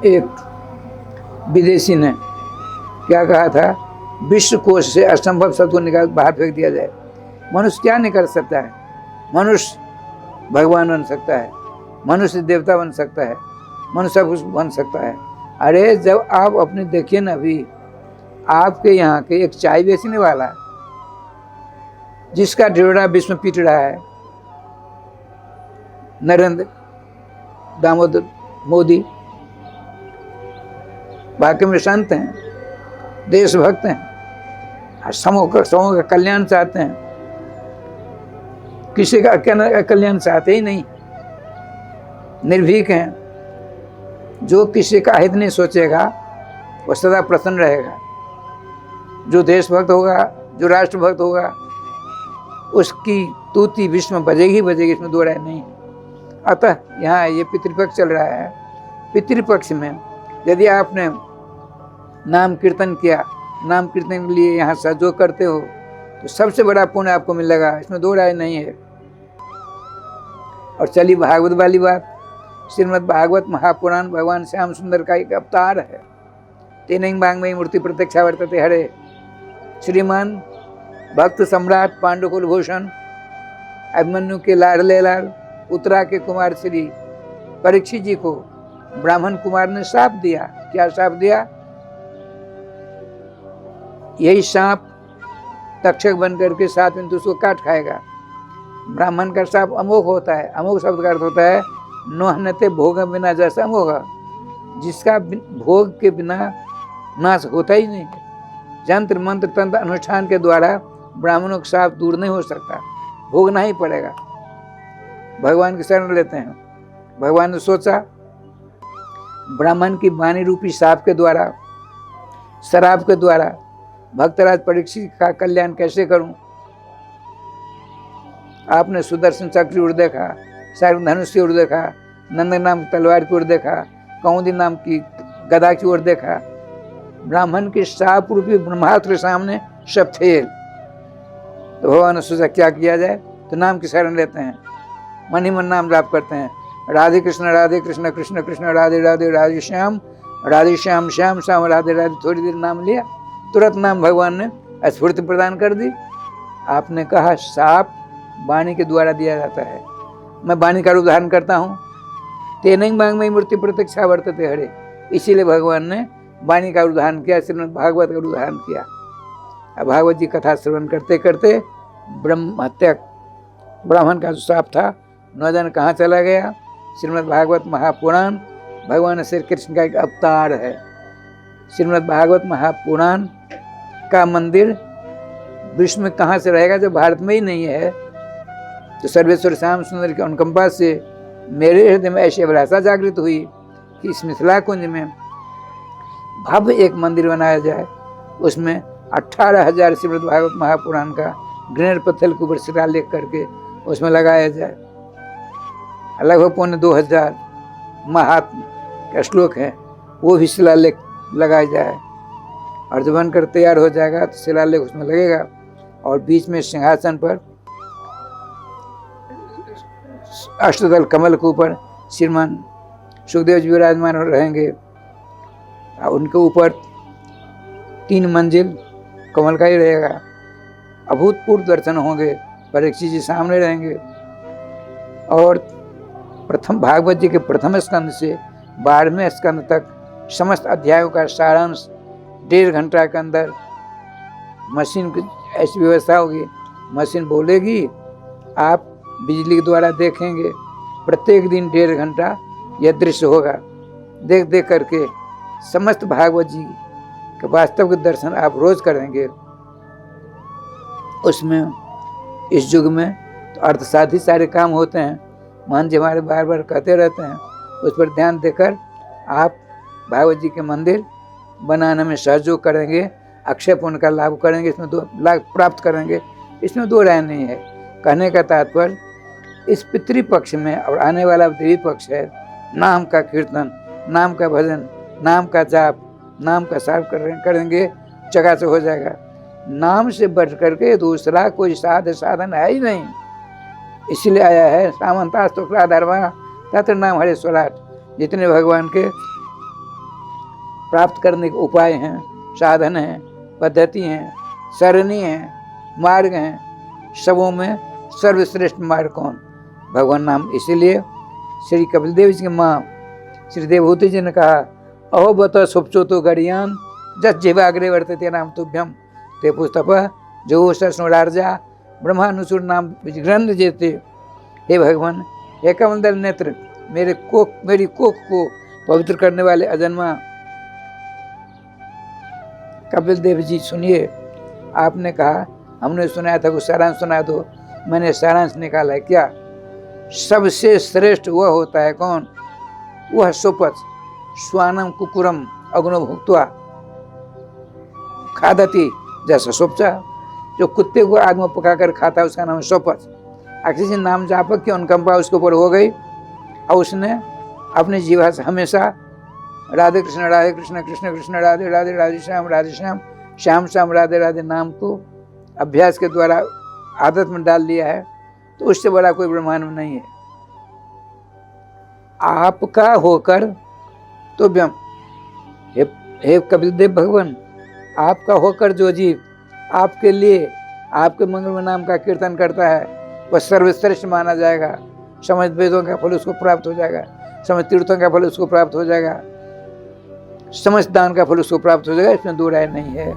एक विदेशी ने क्या कहा था, विश्व कोश से असंभव शब्द को निकाल बाहर फेंक दिया जाए। मनुष्य क्या नहीं कर सकता है? मनुष्य भगवान बन सकता है, मनुष्य देवता बन सकता है, मनुष्य सब कुछ बन सकता है। अरे जब आप अपने देखिए ना, अभी आपके यहाँ के एक चाय बेचने वाला जिसका ढिढोरा विश्व में पीट रहा है, नरेंद्र दामोदर मोदी, वाकई में संत हैं, देशभक्त हैं, समूह का कल्याण चाहते हैं, किसी का कल्याण चाहते ही नहीं, निर्भीक हैं। जो किसी का हित नहीं सोचेगा वो सदा प्रसन्न रहेगा। जो देशभक्त होगा, जो राष्ट्रभक्त होगा, उसकी तूती विश्व में बजेगी बजेगी, इसमें दो राय नहीं है। अतः यहाँ ये पितृपक्ष चल रहा है। पितृपक्ष में यदि आपने नाम कीर्तन किया, नाम कीर्तन के लिए यहाँ सहयोग करते हो, तो सबसे बड़ा पुण्य आपको मिलेगा, इसमें दो राय नहीं है। और चली भागवत वाली बात, श्रीमद् भागवत महापुराण भगवान श्याम सुंदर का एक अवतार है। तेनैव वाङ्मयी मूर्ति प्रत्यक्षा वर्तते हरे। श्रीमान भक्त सम्राट पांडुकुल भूषण अभिमन्यु के लाडले लाल उत्तरा के कुमार श्री परीक्षित जी को ब्राह्मण कुमार ने शाप दिया। क्या शाप दिया? यही सांप तक्षक बन करके 7 दिन उसको काट खाएगा। ब्राह्मण का शाप अमोघ होता है। अमोघ शब्द का अर्थ होता है नोहनते भोग बिना जैसा अमोघ, जिसका भोग के बिना नाश होता ही नहीं। यंत्र मंत्र तंत्र अनुष्ठान के द्वारा ब्राह्मणों का शाप दूर नहीं हो सकता, भोगना ही पड़ेगा। भगवान की शरण लेते हैं। भगवान ने सोचा ब्राह्मण की वाणी रूपी शाप के द्वारा, शराब के द्वारा भक्तराज परीक्षित का कल्याण कैसे करूं। आपने सुदर्शन चक्र उड़ देखा, शायद धनुष की ओर देखा, नंदन नाम की तलवार की ओर देखा, कौंदी नाम की गदा की ओर देखा। ब्राह्मण के शाप रूपी ब्रह्मास्त्र के सामने सब फेल। तो भगवान ने सोचा क्या किया जाए, तो नाम की शरण लेते हैं, मन ही मन नाम जाप करते हैं। राधे कृष्ण कृष्ण कृष्ण राधे राधे राधे श्याम श्याम श्याम राधे राधे। थोड़ी देर नाम लिया, तुरंत नाम भगवान ने स्फूर्ति प्रदान कर दी। आपने कहा शाप वाणी के द्वारा दिया जाता है, मैं वाणी का रूप धारण करता हूँ। तेनैव वाङ्मयी मूर्ति प्रत्यक्षा वर्तते हरे। इसीलिए भगवान ने वाणी का रूप धारण किया, श्रीमद् भागवत का रूप धारण किया। अब भागवत जी कथा श्रवण करते करते ब्रह्म हत्या ब्राह्मण का जो शाप था न जाने कहाँ चला गया। श्रीमद् भागवत महापुराण भगवान श्री कृष्ण का एक अवतार है। श्रीमद् भागवत महापुराण का मंदिर विश्व में कहाँ से रहेगा जब भारत में ही नहीं है। तो सर्वेश्वर श्याम सुंदर के अनुकंपा से मेरे हृदय में ऐसी अभिलाषा जागृत हुई कि इस मिथिला कुंज में भव्य एक मंदिर बनाया जाए। उसमें 18,000 श्रीमद् भागवत महापुराण का ग्रेनाइट पत्थर के ऊपर शिलालेख करके उसमें लगाया जाए। लगभग 2,500 महात्म का श्लोक है, वो भी शिलालेख लगाया जाए। और जब बनकर तैयार हो जाएगा तो शिलालेख उसमें लगेगा। और बीच में सिंहासन पर अष्टदल कमल के ऊपर श्रीमान सुखदेव जी विराजमान रहेंगे। उनके ऊपर 3 मंजिल कमल का ही रहेगा। अभूतपूर्व दर्शन होंगे। परीक्षित जी सामने रहेंगे। और प्रथम भागवत जी के प्रथम स्कंद से 12वें स्कंद तक समस्त अध्यायों का सारांश 1.5 घंटा के अंदर मशीन की ऐसी व्यवस्था होगी। मशीन बोलेगी, आप बिजली के द्वारा देखेंगे। प्रत्येक दिन 1.5 घंटा यह दृश्य होगा। देख देख करके समस्त भागवत जी के वास्तव के दर्शन आप रोज करेंगे। उसमें इस युग में तो अर्थसाधी सारे काम होते हैं। मान जी हमारे बार बार कहते रहते हैं, उस पर ध्यान देकर आप भागवत जी के मंदिर बनाने में सहयोग करेंगे, अक्षय पुण्य का लाभ करेंगे, इसमें 2 लाभ प्राप्त करेंगे। इसमें 2 राय नहीं है। कहने का तात्पर्य इस पितृपक्ष में और आने वाला देवी पक्ष है, नाम का कीर्तन, नाम का भजन, नाम का जाप, नाम का साप करेंगे, जगह से हो जाएगा। नाम से बढ़ करके दूसरा कोई साधन है ही नहीं। इसलिए आया है सामंतास्तुक्ला धर्मा तत्र नाम हरे स्वराट। जितने भगवान के प्राप्त करने के उपाय हैं, साधन हैं, पद्धति हैं, सरणी हैं, मार्ग हैं। सबों में सर्वश्रेष्ठ मार्ग कौन? भगवान नाम। इसीलिए श्री कपिल देव जी की माँ श्री देवहूति जी ने कहा, अहो बत सुपचो तो गड़ियान जस जीवाग्रे वर्तते नाम तुभ्यम ते पुस्तप जो सस्नुरार्जा ब्रह्मानुसुर नाम ग्रंथ जेते। हे भगवान, हे कमलदल नेत्र, मेरी कोख को पवित्र करने वाले अजन्मा कपिल देव जी, सुनिए, आपने कहा, हमने सुनाया था, कुछ सारांश सुना दो। मैंने सारांश निकाला है। क्या? सबसे श्रेष्ठ वह होता है कौन? वह सुपच स्वानम कुकुरम अग्नो भुक्त्वा खादती जैसा सुपचा, जो कुत्ते को आग में पकाकर खाता है, उसका नाम है सुपच। किसी नाम जापक की अनुकंपा उसके ऊपर हो गई और उसने अपनी जीवा से हमेशा राधे कृष्ण कृष्ण कृष्ण राधे राधे राधे श्याम श्याम श्याम राधे राधे नाम को अभ्यास के द्वारा आदत में डाल लिया है, तो उससे बड़ा कोई ब्रह्मांड में नहीं है। आपका होकर तो व्यम, हे कपिल देव भगवान, आपका होकर जो जीव आपके लिए आपके मंगलमय नाम का कीर्तन करता है, वह सर्वश्रेष्ठ माना जाएगा। समस्त वेदों का फल उसको प्राप्त हो जाएगा, समस्त तीर्थों का फल उसको प्राप्त हो जाएगा, समस्त दान का फल उसको प्राप्त हो जाएगा। इसमें दो राय नहीं है।